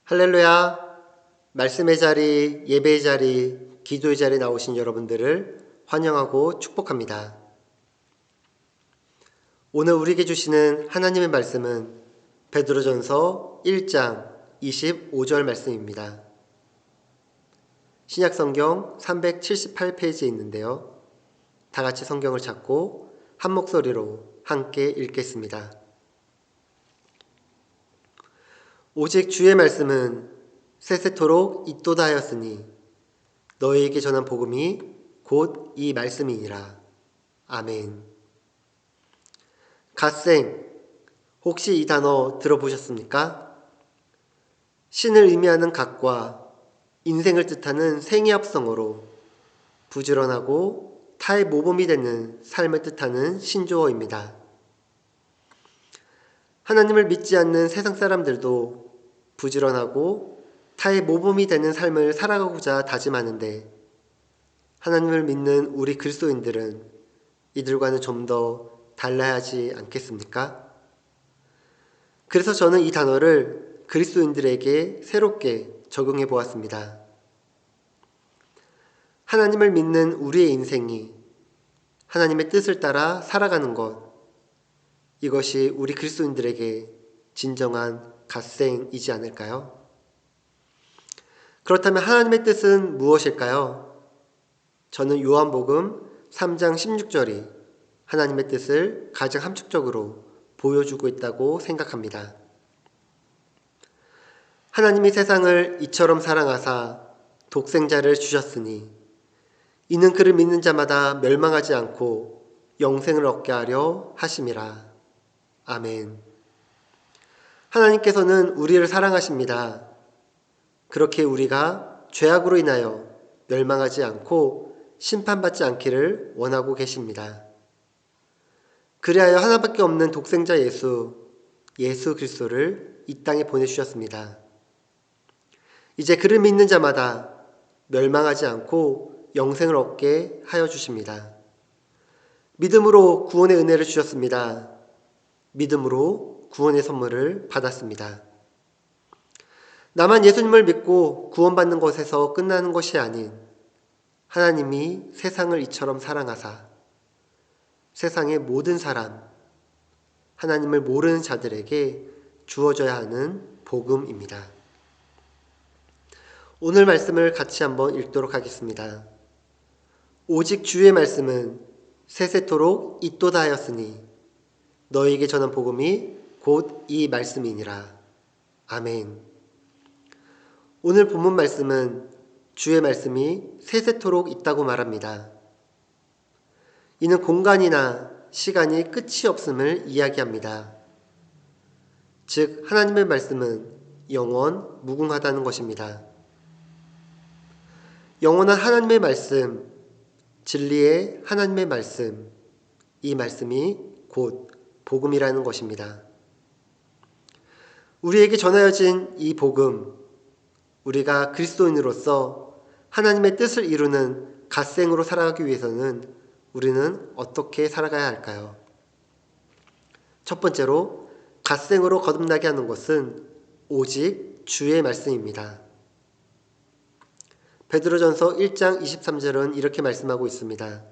할렐루야. 말씀의 자리, 예배의 자리, 기도의 자리에 나오신 여러분들을 환영하고 축복합니다. 오늘 우리에게 주시는 하나님의 말씀은 베드로전서 1장 25절 말씀입니다. 신약성경 378페이지에 있는데요. 다 같이 성경을 찾고 한 목소리로 함께 읽겠습니다. 오직 주의 말씀은 세세토록 있도다 하였으니 너희에게 전한 복음이 곧 이 말씀이니라. 아멘. 갓생, 혹시 이 단어 들어보셨습니까? 신을 의미하는 갓과 인생을 뜻하는 생의 합성어로 부지런하고 타의 모범이 되는 삶을 뜻하는 신조어입니다. 하나님을 믿지 않는 세상 사람들도 부지런하고 타의 모범이 되는 삶을 살아가고자 다짐하는데 하나님을 믿는 우리 그리스도인들은 이들과는 좀 더 달라야 하지 않겠습니까? 그래서 저는 이 단어를 그리스도인들에게 새롭게 적용해 보았습니다. 하나님을 믿는 우리의 인생이 하나님의 뜻을 따라 살아가는 것, 이것이 우리 그리스도인들에게 진정한 갓생이지 않을까요? 그렇다면 하나님의 뜻은 무엇일까요? 저는 요한복음 3장 16절이 하나님의 뜻을 가장 함축적으로 보여주고 있다고 생각합니다. 하나님이 세상을 이처럼 사랑하사 독생자를 주셨으니 이는 그를 믿는 자마다 멸망하지 않고 영생을 얻게 하려 하심이라. 아멘. 하나님께서는 우리를 사랑하십니다. 그렇게 우리가 죄악으로 인하여 멸망하지 않고 심판받지 않기를 원하고 계십니다. 그리하여 하나밖에 없는 독생자 예수 그리스도를 이 땅에 보내주셨습니다. 이제 그를 믿는 자마다 멸망하지 않고 영생을 얻게 하여 주십니다. 믿음으로 구원의 은혜를 주셨습니다. 믿음으로 구원의 선물을 받았습니다. 나만 예수님을 믿고 구원받는 것에서 끝나는 것이 아닌 하나님이 세상을 이처럼 사랑하사 세상의 모든 사람, 하나님을 모르는 자들에게 주어져야 하는 복음입니다. 오늘 말씀을 같이 한번 읽도록 하겠습니다. 오직 주의 말씀은 세세토록 있도다 하였으니 너희에게 전한 복음이 곧 이 말씀이니라. 아멘. 오늘 본문 말씀은 주의 말씀이 세세토록 있다고 말합니다. 이는 공간이나 시간이 끝이 없음을 이야기합니다. 즉 하나님의 말씀은 영원 무궁하다는 것입니다. 영원한 하나님의 말씀, 진리의 하나님의 말씀, 이 말씀이 곧 복음이라는 것입니다. 우리에게 전하여진 이 복음, 우리가 그리스도인으로서 하나님의 뜻을 이루는 갓생으로 살아가기 위해서는 우리는 어떻게 살아가야 할까요? 첫 번째로 갓생으로 거듭나게 하는 것은 오직 주의 말씀입니다. 베드로전서 1장 23절은 이렇게 말씀하고 있습니다.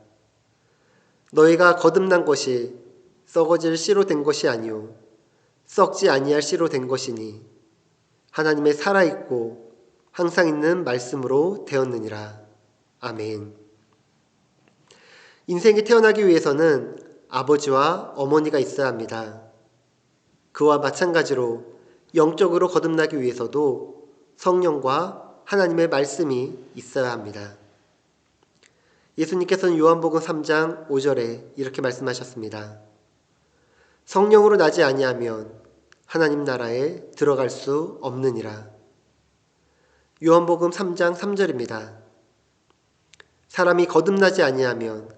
너희가 거듭난 것이 썩어질 씨로 된 것이 아니요 썩지 아니할 씨로 된 것이니 하나님의 살아있고 항상 있는 말씀으로 되었느니라. 아멘. 인생이 태어나기 위해서는 아버지와 어머니가 있어야 합니다. 그와 마찬가지로 영적으로 거듭나기 위해서도 성령과 하나님의 말씀이 있어야 합니다. 예수님께서는 요한복음 3장 5절에 이렇게 말씀하셨습니다. 성령으로 나지 아니하면 하나님 나라에 들어갈 수 없느니라. 요한복음 3장 3절입니다. 사람이 거듭나지 아니하면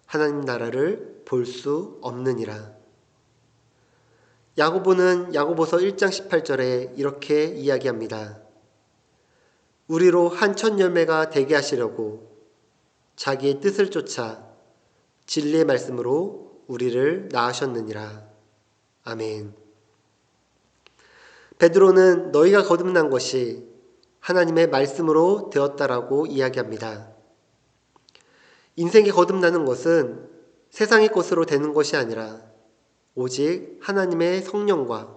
하나님 나라를 볼 수 없느니라. 야고보는 야고보서 1장 18절에 이렇게 이야기합니다. 우리로 한 첫 열매가 되게 하시려고 자기의 뜻을 쫓아 진리의 말씀으로 우리를 낳으셨느니라. 아멘. 베드로는 너희가 거듭난 것이 하나님의 말씀으로 되었다라고 이야기합니다. 인생이 거듭나는 것은 세상의 것으로 되는 것이 아니라 오직 하나님의 성령과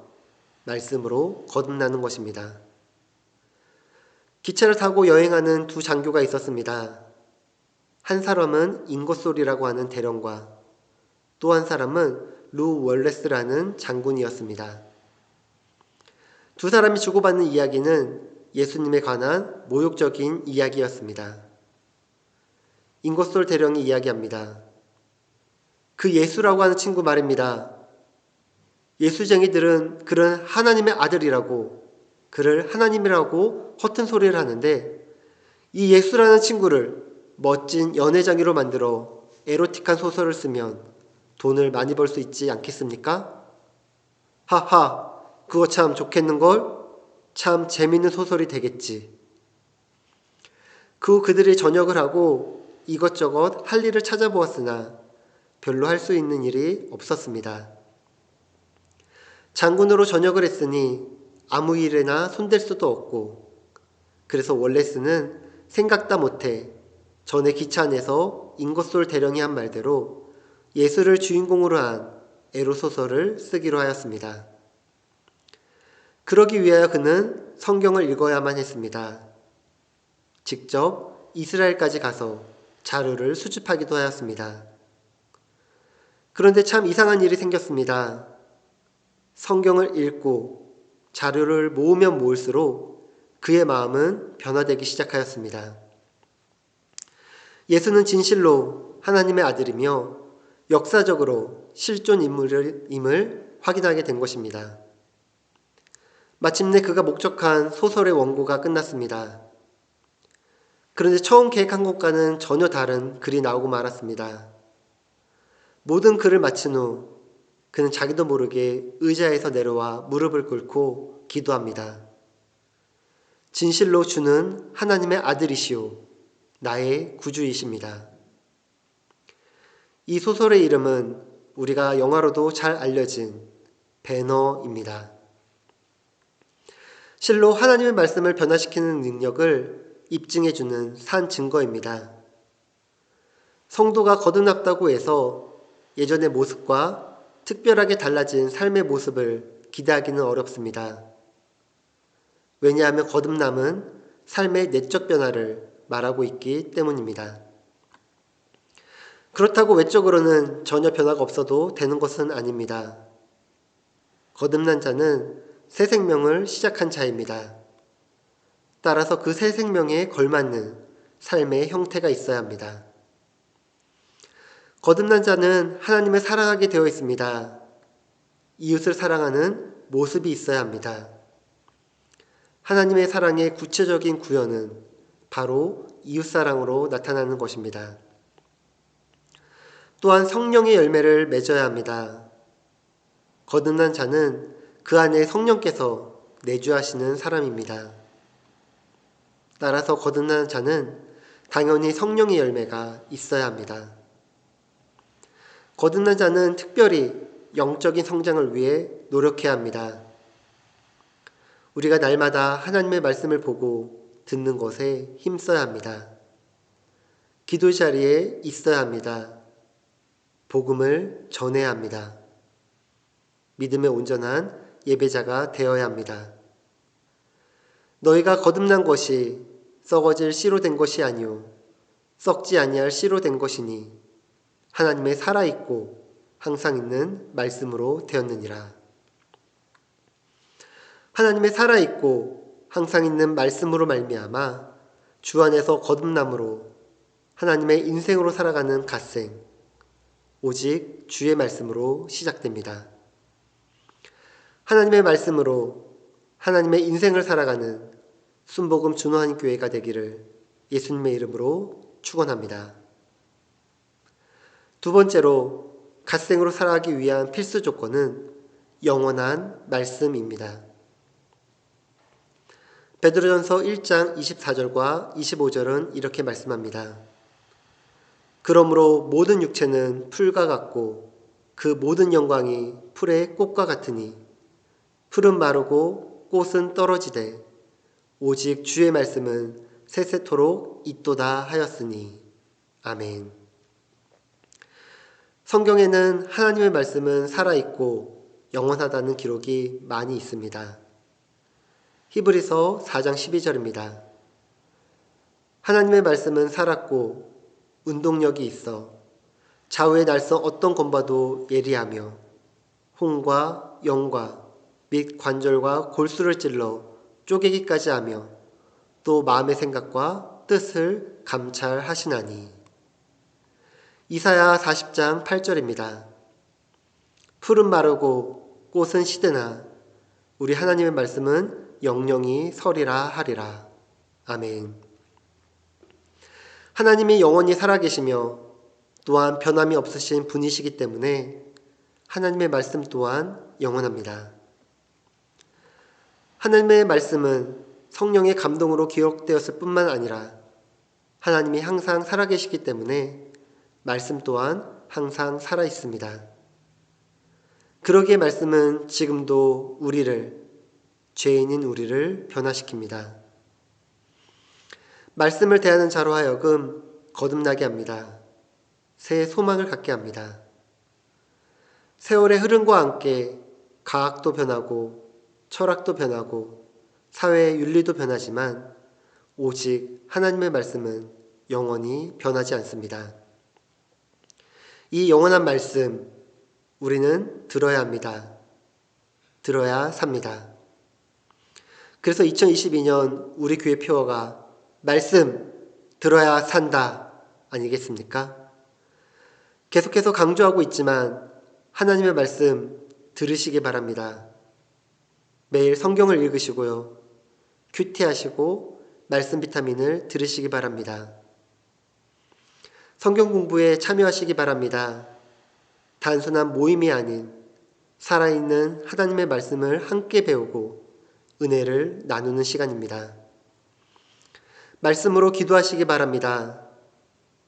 말씀으로 거듭나는 것입니다. 기차를 타고 여행하는 두 장교가 있었습니다. 한 사람은 인것솔이라고 하는 대령과 또 한 사람은 루 월레스라는 장군이었습니다. 두 사람이 주고받는 이야기는 예수님에 관한 모욕적인 이야기였습니다. 인것솔 대령이 이야기합니다. 그 예수라고 하는 친구 말입니다. 예수쟁이들은 그는 하나님의 아들이라고, 그를 하나님이라고 허튼 소리를 하는데 이 예수라는 친구를 멋진 연애장이로 만들어 에로틱한 소설을 쓰면 돈을 많이 벌 수 있지 않겠습니까? 하하, 그거 참 좋겠는걸? 참 재밌는 소설이 되겠지. 그 후 그들이 전역을 하고 이것저것 할 일을 찾아보았으나 별로 할 수 있는 일이 없었습니다. 장군으로 전역을 했으니 아무 일에나 손댈 수도 없고, 그래서 월레스는 생각다 못해 전에 기차 안에서 인것솔 대령이 한 말대로 예수를 주인공으로 한 에로소설을 쓰기로 하였습니다. 그러기 위하여 그는 성경을 읽어야만 했습니다. 직접 이스라엘까지 가서 자료를 수집하기도 하였습니다. 그런데 참 이상한 일이 생겼습니다. 성경을 읽고 자료를 모으면 모을수록 그의 마음은 변화되기 시작하였습니다. 예수는 진실로 하나님의 아들이며 역사적으로 실존 인물임을 확인하게 된 것입니다. 마침내 그가 목적한 소설의 원고가 끝났습니다. 그런데 처음 계획한 것과는 전혀 다른 글이 나오고 말았습니다. 모든 글을 마친 후 그는 자기도 모르게 의자에서 내려와 무릎을 꿇고 기도합니다. 진실로 주는 하나님의 아들이시오, 나의 구주이십니다. 이 소설의 이름은 우리가 영화로도 잘 알려진 배너입니다. 실로 하나님의 말씀을 변화시키는 능력을 입증해주는 산 증거입니다. 성도가 거듭났다고 해서 예전의 모습과 특별하게 달라진 삶의 모습을 기대하기는 어렵습니다. 왜냐하면 거듭남은 삶의 내적 변화를 말하고 있기 때문입니다. 그렇다고 외적으로는 전혀 변화가 없어도 되는 것은 아닙니다. 거듭난 자는 새 생명을 시작한 자입니다. 따라서 그 새 생명에 걸맞는 삶의 형태가 있어야 합니다. 거듭난 자는 하나님을 사랑하게 되어 있습니다. 이웃을 사랑하는 모습이 있어야 합니다. 하나님의 사랑의 구체적인 구현은 바로 이웃사랑으로 나타나는 것입니다. 또한 성령의 열매를 맺어야 합니다. 거듭난 자는 그 안에 성령께서 내주하시는 사람입니다. 따라서 거듭난 자는 당연히 성령의 열매가 있어야 합니다. 거듭난 자는 특별히 영적인 성장을 위해 노력해야 합니다. 우리가 날마다 하나님의 말씀을 보고 듣는 것에 힘써야 합니다. 기도 자리에 있어야 합니다. 복음을 전해야 합니다. 믿음의 온전한 예배자가 되어야 합니다. 너희가 거듭난 것이 썩어질 씨로 된 것이 아니요 썩지 아니할 씨로 된 것이니 하나님의 살아있고 항상 있는 말씀으로 되었느니라. 하나님의 살아있고 항상 있는 말씀으로 말미암아 주 안에서 거듭남으로 하나님의 인생으로 살아가는 갓생, 오직 주의 말씀으로 시작됩니다. 하나님의 말씀으로 하나님의 인생을 살아가는 순복음 준호한교회가 되기를 예수님의 이름으로 축원합니다. 두 번째로 갓생으로 살아가기 위한 필수 조건은 영원한 말씀입니다. 베드로전서 1장 24절과 25절은 이렇게 말씀합니다. 그러므로 모든 육체는 풀과 같고 그 모든 영광이 풀의 꽃과 같으니 풀은 마르고 꽃은 떨어지되 오직 주의 말씀은 세세토록 있도다 하였으니. 아멘. 성경에는 하나님의 말씀은 살아있고 영원하다는 기록이 많이 있습니다. 히브리서 4장 12절입니다. 하나님의 말씀은 살았고 운동력이 있어 좌우의 날선 어떤 검과도 예리하며 홍과 영과 및 관절과 골수를 찔러 쪼개기까지 하며 또 마음의 생각과 뜻을 감찰하시나니. 이사야 40장 8절입니다. 풀은 마르고 꽃은 시드나 우리 하나님의 말씀은 영영이 서리라 하리라. 아멘. 하나님이 영원히 살아계시며 또한 변함이 없으신 분이시기 때문에 하나님의 말씀 또한 영원합니다. 하나님의 말씀은 성령의 감동으로 기록되었을 뿐만 아니라 하나님이 항상 살아계시기 때문에 말씀 또한 항상 살아있습니다. 그러기에 말씀은 지금도 죄인인 우리를 변화시킵니다. 말씀을 대하는 자로 하여금 거듭나게 합니다. 새 소망을 갖게 합니다. 세월의 흐름과 함께 과학도 변하고 철학도 변하고 사회의 윤리도 변하지만 오직 하나님의 말씀은 영원히 변하지 않습니다. 이 영원한 말씀 우리는 들어야 합니다. 들어야 삽니다. 그래서 2022년 우리 교회 표어가 말씀 들어야 산다 아니겠습니까? 계속해서 강조하고 있지만 하나님의 말씀 들으시기 바랍니다. 매일 성경을 읽으시고요. 큐티하시고 말씀 비타민을 들으시기 바랍니다. 성경 공부에 참여하시기 바랍니다. 단순한 모임이 아닌 살아있는 하나님의 말씀을 함께 배우고 은혜를 나누는 시간입니다. 말씀으로 기도하시기 바랍니다.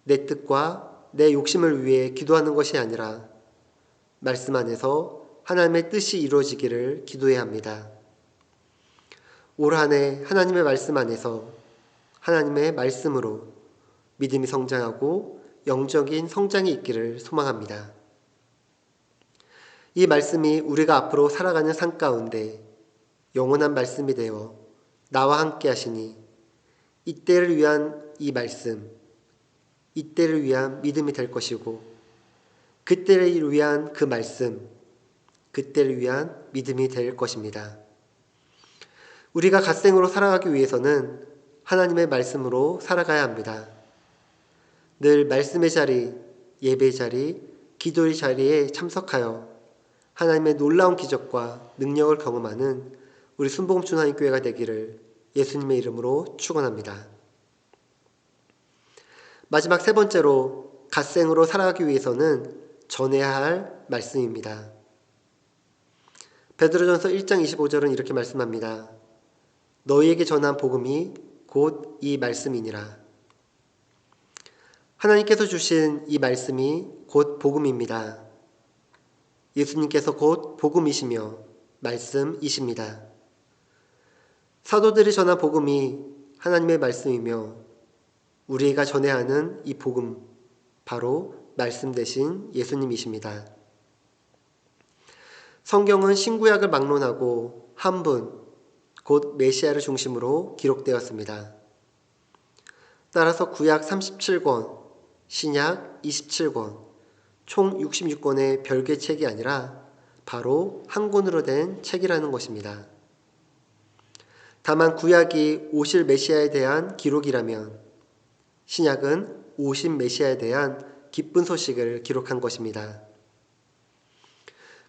내 뜻과 내 욕심을 위해 기도하는 것이 아니라 말씀 안에서 하나님의 뜻이 이루어지기를 기도해야 합니다. 올 한 해 하나님의 말씀 안에서 하나님의 말씀으로 믿음이 성장하고 영적인 성장이 있기를 소망합니다. 이 말씀이 우리가 앞으로 살아가는 삶 가운데 영원한 말씀이 되어 나와 함께 하시니 이때를 위한 이 말씀, 이때를 위한 믿음이 될 것이고 그때를 위한 그 말씀, 그때를 위한 믿음이 될 것입니다. 우리가 갓생으로 살아가기 위해서는 하나님의 말씀으로 살아가야 합니다. 늘 말씀의 자리, 예배의 자리, 기도의 자리에 참석하여 하나님의 놀라운 기적과 능력을 경험하는 우리 순복음촌 하나님교회가 되기를 예수님의 이름으로 축원합니다. 마지막 세 번째로 갓생으로 살아가기 위해서는 전해야 할 말씀입니다. 베드로전서 1장 25절은 이렇게 말씀합니다. 너희에게 전한 복음이 곧 이 말씀이니라. 하나님께서 주신 이 말씀이 곧 복음입니다. 예수님께서 곧 복음이시며 말씀이십니다. 사도들이 전한 복음이 하나님의 말씀이며 우리가 전해야 하는 이 복음, 바로 말씀 되신 예수님이십니다. 성경은 신구약을 막론하고 한 분, 곧 메시아를 중심으로 기록되었습니다. 따라서 구약 37권, 신약 27권, 총 66권의 별개 책이 아니라 바로 한 권으로 된 책이라는 것입니다. 다만 구약이 오실 메시아에 대한 기록이라면 신약은 오신 메시아에 대한 기쁜 소식을 기록한 것입니다.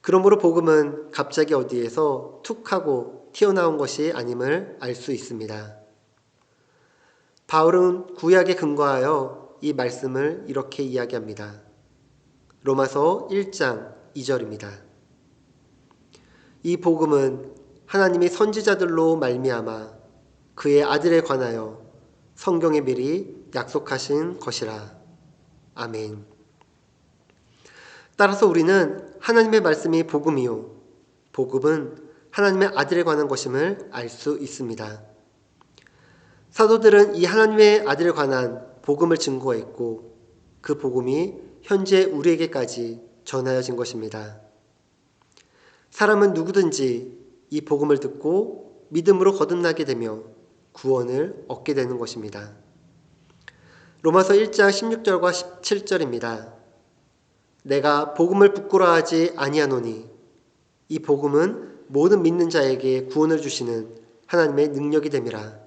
그러므로 복음은 갑자기 어디에서 툭 하고 튀어나온 것이 아님을 알 수 있습니다. 바울은 구약에 근거하여 이 말씀을 이렇게 이야기합니다. 로마서 1장 2절입니다. 이 복음은 하나님이 선지자들로 말미암아 그의 아들에 관하여 성경에 미리 약속하신 것이라. 아멘. 따라서 우리는 하나님의 말씀이 복음이요 복음은 하나님의 아들에 관한 것임을 알 수 있습니다. 사도들은 이 하나님의 아들에 관한 복음을 증거했고 그 복음이 현재 우리에게까지 전하여진 것입니다. 사람은 누구든지 이 복음을 듣고 믿음으로 거듭나게 되며 구원을 얻게 되는 것입니다. 로마서 1장 16절과 17절입니다. 내가 복음을 부끄러워하지 아니하노니 이 복음은 모든 믿는 자에게 구원을 주시는 하나님의 능력이 됨이라.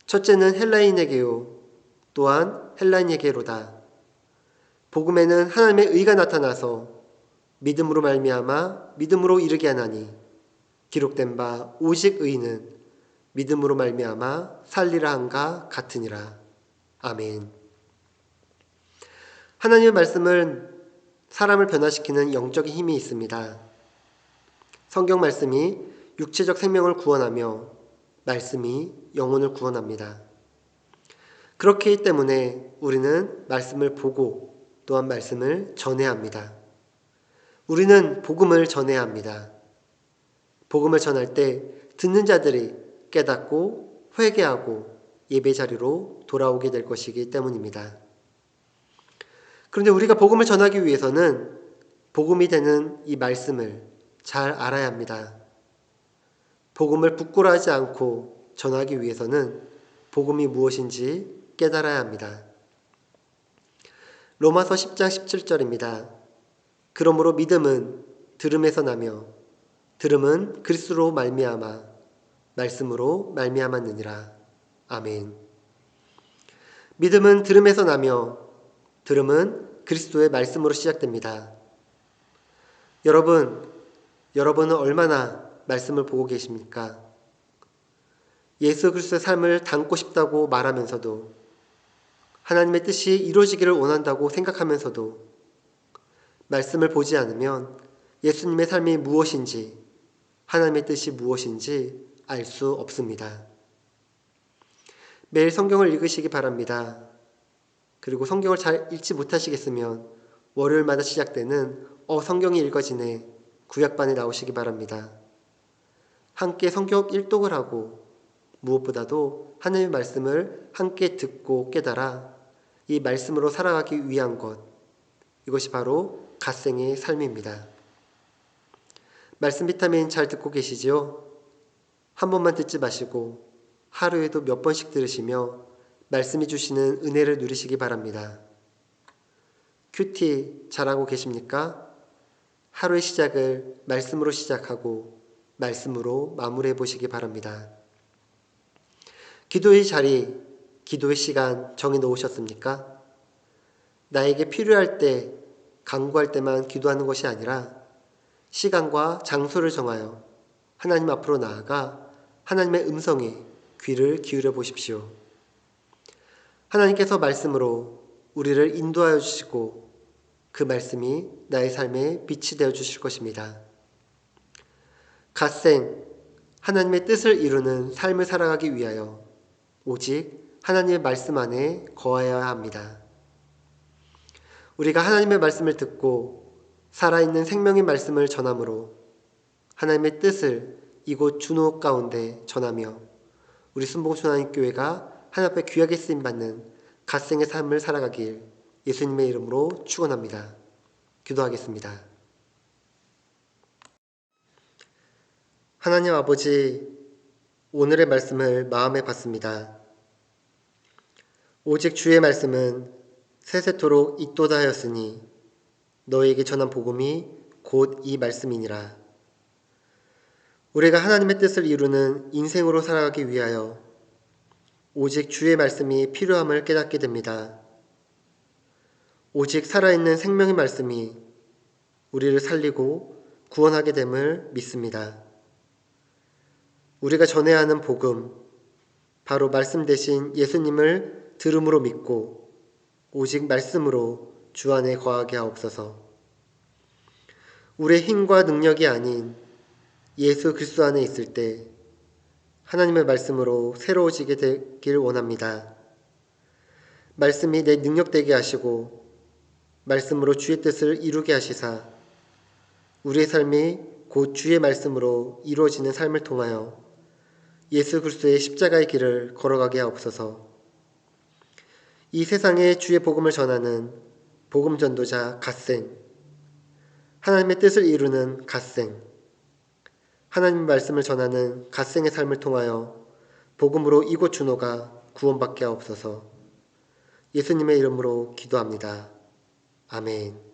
첫째는 헬라인에게요 또한 헬라인에게로다. 복음에는 하나님의 의가 나타나서 믿음으로 말미암아 믿음으로 이르게 하나니 기록된 바 오직 의는 믿음으로 말미암아 살리라 한가 같으니라. 아멘. 하나님의 말씀은 사람을 변화시키는 영적인 힘이 있습니다. 성경 말씀이 육체적 생명을 구원하며 말씀이 영혼을 구원합니다. 그렇기 때문에 우리는 말씀을 보고 또한 말씀을 전해야 합니다. 우리는 복음을 전해야 합니다. 복음을 전할 때 듣는 자들이 깨닫고 회개하고 예배 자리로 돌아오게 될 것이기 때문입니다. 그런데 우리가 복음을 전하기 위해서는 복음이 되는 이 말씀을 잘 알아야 합니다. 복음을 부끄러워하지 않고 전하기 위해서는 복음이 무엇인지 깨달아야 합니다. 로마서 10장 17절입니다. 그러므로 믿음은 들음에서 나며 들음은 그리스도로 말미암아 말씀으로 말미암았느니라. 아멘. 믿음은 들음에서 나며 들음은 그리스도의 말씀으로 시작됩니다. 여러분은 얼마나 말씀을 보고 계십니까? 예수 그리스도의 삶을 담고 싶다고 말하면서도 하나님의 뜻이 이루어지기를 원한다고 생각하면서도 말씀을 보지 않으면 예수님의 삶이 무엇인지 하나님의 뜻이 무엇인지 알 수 없습니다. 매일 성경을 읽으시기 바랍니다. 그리고 성경을 잘 읽지 못하시겠으면 월요일마다 시작되는 성경이 읽어지네 구약반에 나오시기 바랍니다. 함께 성경 일독을 하고 무엇보다도 하나님의 말씀을 함께 듣고 깨달아 이 말씀으로 살아가기 위한 것, 이것이 바로 갓생의 삶입니다. 말씀 비타민 잘 듣고 계시지요? 한 번만 듣지 마시고 하루에도 몇 번씩 들으시며 말씀이 주시는 은혜를 누리시기 바랍니다. 큐티 잘하고 계십니까? 하루의 시작을 말씀으로 시작하고 말씀으로 마무리해 보시기 바랍니다. 기도의 자리, 기도의 시간 정해 놓으셨습니까? 나에게 필요할 때, 간구할 때만 기도하는 것이 아니라 시간과 장소를 정하여 하나님 앞으로 나아가 하나님의 음성에 귀를 기울여 보십시오. 하나님께서 말씀으로 우리를 인도하여 주시고 그 말씀이 나의 삶에 빛이 되어 주실 것입니다. 갓생, 하나님의 뜻을 이루는 삶을 살아가기 위하여 오직 하나님의 말씀 안에 거하여야 합니다. 우리가 하나님의 말씀을 듣고 살아있는 생명의 말씀을 전함으로 하나님의 뜻을 이곳 준호 가운데 전하며 우리 순복음하나님교회가 하나님 앞에 귀하게 쓰임받는 갓생의 삶을 살아가길 예수님의 이름으로 축원합니다. 기도하겠습니다. 하나님 아버지, 오늘의 말씀을 마음에 받습니다. 오직 주의 말씀은 세세토록 있도다 하였으니 너에게 전한 복음이 곧 이 말씀이니라. 우리가 하나님의 뜻을 이루는 인생으로 살아가기 위하여 오직 주의 말씀이 필요함을 깨닫게 됩니다. 오직 살아있는 생명의 말씀이 우리를 살리고 구원하게 됨을 믿습니다. 우리가 전해야 하는 복음, 바로 말씀 대신 예수님을 들음으로 믿고 오직 말씀으로 주 안에 거하게 하옵소서. 우리의 힘과 능력이 아닌 예수 그리스도 안에 있을 때 하나님의 말씀으로 새로워지게 되길 원합니다. 말씀이 내 능력 되게 하시고 말씀으로 주의 뜻을 이루게 하시사 우리의 삶이 곧 주의 말씀으로 이루어지는 삶을 통하여 예수 그리스도의 십자가의 길을 걸어가게 하옵소서. 이 세상에 주의 복음을 전하는 복음 전도자 갓생, 하나님의 뜻을 이루는 갓생, 하나님 말씀을 전하는 갓생의 삶을 통하여 복음으로 이곳 준호가 구원받게 하옵소서. 예수님의 이름으로 기도합니다. 아멘.